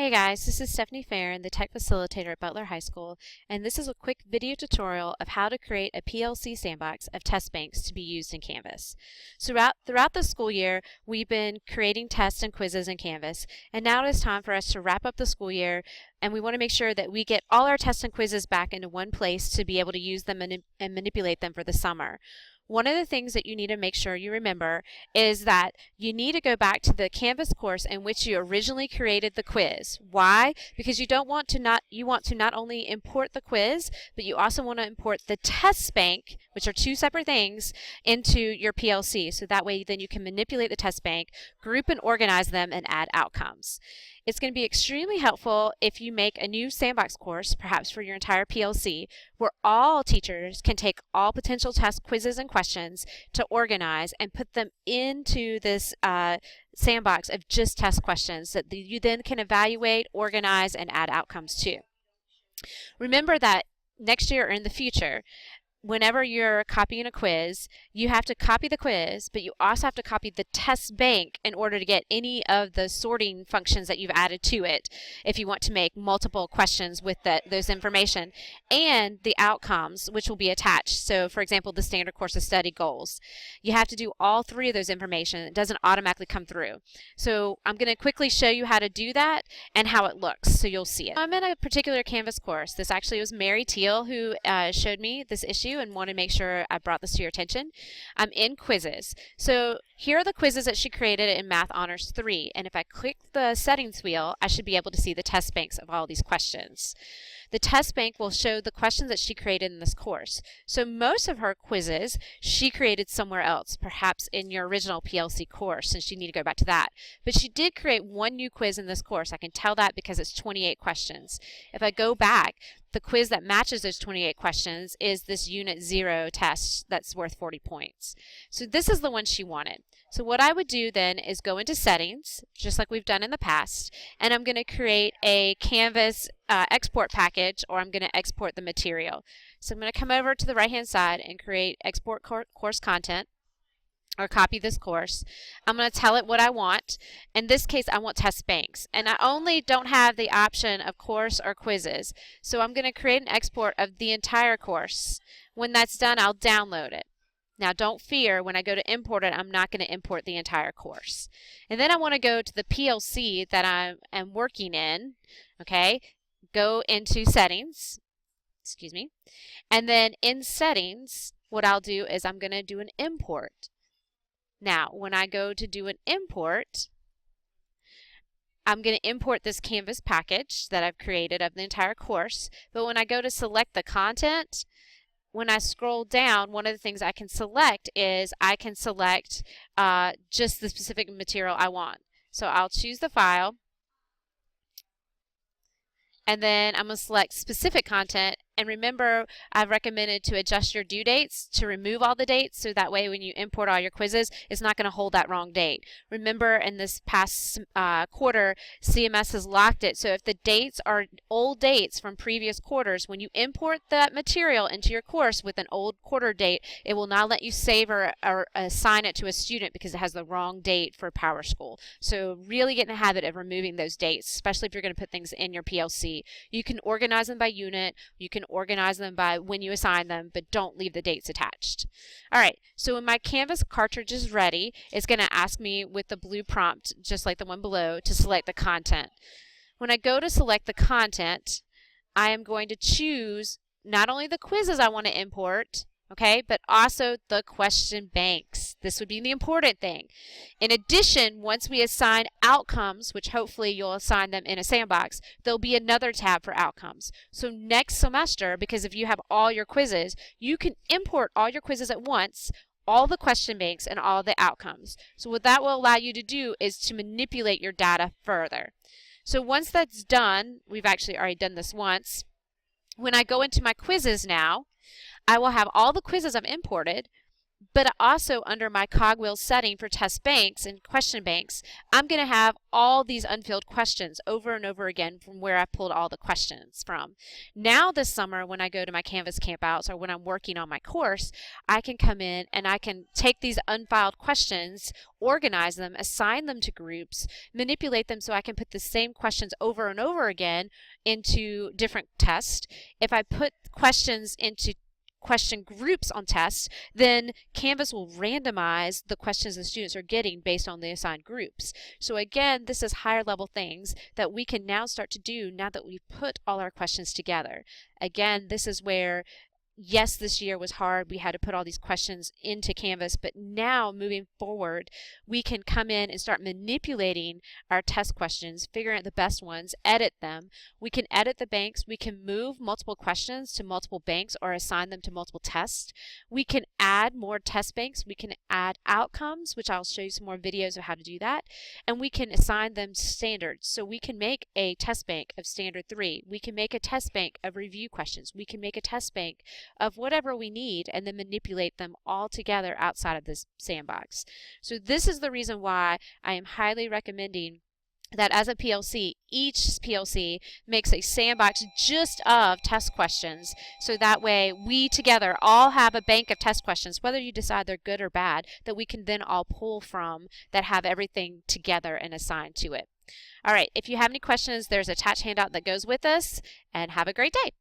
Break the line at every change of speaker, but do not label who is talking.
Hey guys, this is Stephanie Farron, the Tech Facilitator at Butler High School, and this is a quick video tutorial of how to create a PLC sandbox of test banks to be used in Canvas. So throughout the school year, we've been creating tests and quizzes in Canvas, and now it is time for us to wrap up the school year, and we want to make sure that we get all our tests and quizzes back into one place to be able to use them and manipulate them for the summer. One of the things that you need to make sure you remember is that you need to go back to the Canvas course in which you originally created the quiz. Why? Because you want to not only import the quiz, but you also want to import the test bank, which are two separate things, into your PLC. So that way then you can manipulate the test bank, group and organize them, and add outcomes. It's going to be extremely helpful if you make a new sandbox course, perhaps for your entire PLC, where all teachers can take all potential test quizzes and questions to organize and put them into this sandbox of just test questions that you then can evaluate, organize, and add outcomes to. Remember that next year or in the future, whenever you're copying a quiz, you have to copy the quiz, but you also have to copy the test bank in order to get any of the sorting functions that you've added to it if you want to make multiple questions with those information, and the outcomes which will be attached. So for example, the standard course of study goals. You have to do all three of those information. It doesn't automatically come through. So I'm going to quickly show you how to do that and how it looks so you'll see it. I'm in a particular Canvas course. This actually was Mary Teal who showed me this issue and want to make sure I brought this to your attention. I'm in quizzes. So here are the quizzes that she created in Math Honors 3, and if I click the settings wheel, I should be able to see the test banks of all these questions. The test bank will show the questions that she created in this course. So most of her quizzes she created somewhere else, perhaps in your original PLC course, since you need to go back to that. But she did create one new quiz in this course. I can tell that because it's 28 questions. If I go back, the quiz that matches those 28 questions is this Unit 0 test that's worth 40 points. So this is the one she wanted. So what I would do then is go into settings, just like we've done in the past, and I'm going to create a Canvas export package, or I'm going to export the material. So I'm going to come over to the right hand side and create export course content, or copy this course. I'm going to tell it what I want. In this case, I want test banks, and I only don't have the option of course or quizzes. So I'm going to create an export of the entire course. When that's done, I'll download it. Now don't fear, when I go to import it, I'm not going to import the entire course. And then I want to go to the PLC that I am working in, okay? Go into settings, excuse me, and then in settings, what I'll do is I'm going to do an import. Now, when I go to do an import, I'm going to import this Canvas package that I've created of the entire course, but when I go to select the content, when I scroll down, one of the things I can select is I can select just the specific material I want. So I'll choose the file, and then I'm going to select specific content. And remember, I've recommended to adjust your due dates to remove all the dates, so that way when you import all your quizzes, it's not going to hold that wrong date. Remember, in this past quarter, CMS has locked it, so if the dates are old dates from previous quarters, when you import that material into your course with an old quarter date, it will not let you save or assign it to a student because it has the wrong date for PowerSchool. So really get in the habit of removing those dates, especially if you're going to put things in your PLC. You can organize them by unit, you can organize them by when you assign them, but don't leave the dates attached. Alright, so when my Canvas cartridge is ready, it's going to ask me with the blue prompt, just like the one below, to select the content. When I go to select the content, I am going to choose not only the quizzes I want to import, okay, but also the question banks. This would be the important thing. In addition, once we assign outcomes, which hopefully you'll assign them in a sandbox, there'll be another tab for outcomes. So next semester, because if you have all your quizzes, you can import all your quizzes at once, all the question banks, and all the outcomes. So what that will allow you to do is to manipulate your data further. So once that's done, we've actually already done this once, when I go into my quizzes now, I will have all the quizzes I've imported, But also under my cogwheel setting for test banks and question banks, I'm going to have all these unfilled questions over and over again from where I pulled all the questions from. Now this summer when I go to my Canvas campouts or when I'm working on my course, I can come in and I can take these unfiled questions, organize them, assign them to groups, manipulate them so I can put the same questions over and over again into different tests. If I put questions into question groups on tests, then Canvas will randomize the questions the students are getting based on the assigned groups. So again, this is higher level things that we can now start to do now that we've put all our questions together. Again, this is where yes, this year was hard. We had to put all these questions into Canvas, but now moving forward, we can come in and start manipulating our test questions, figuring out the best ones, edit them. We can edit the banks. We can move multiple questions to multiple banks or assign them to multiple tests. We can add more test banks. We can add outcomes, which I'll show you some more videos of how to do that. And we can assign them standards. So we can make a test bank of standard 3. We can make a test bank of review questions. We can make a test bank of whatever we need and then manipulate them all together outside of this sandbox. So this is the reason why I am highly recommending that as a PLC, each PLC makes a sandbox just of test questions, so that way we together all have a bank of test questions, whether you decide they're good or bad, that we can then all pull from that have everything together and assigned to it. All right, if you have any questions, there's an attached handout that goes with this, and have a great day.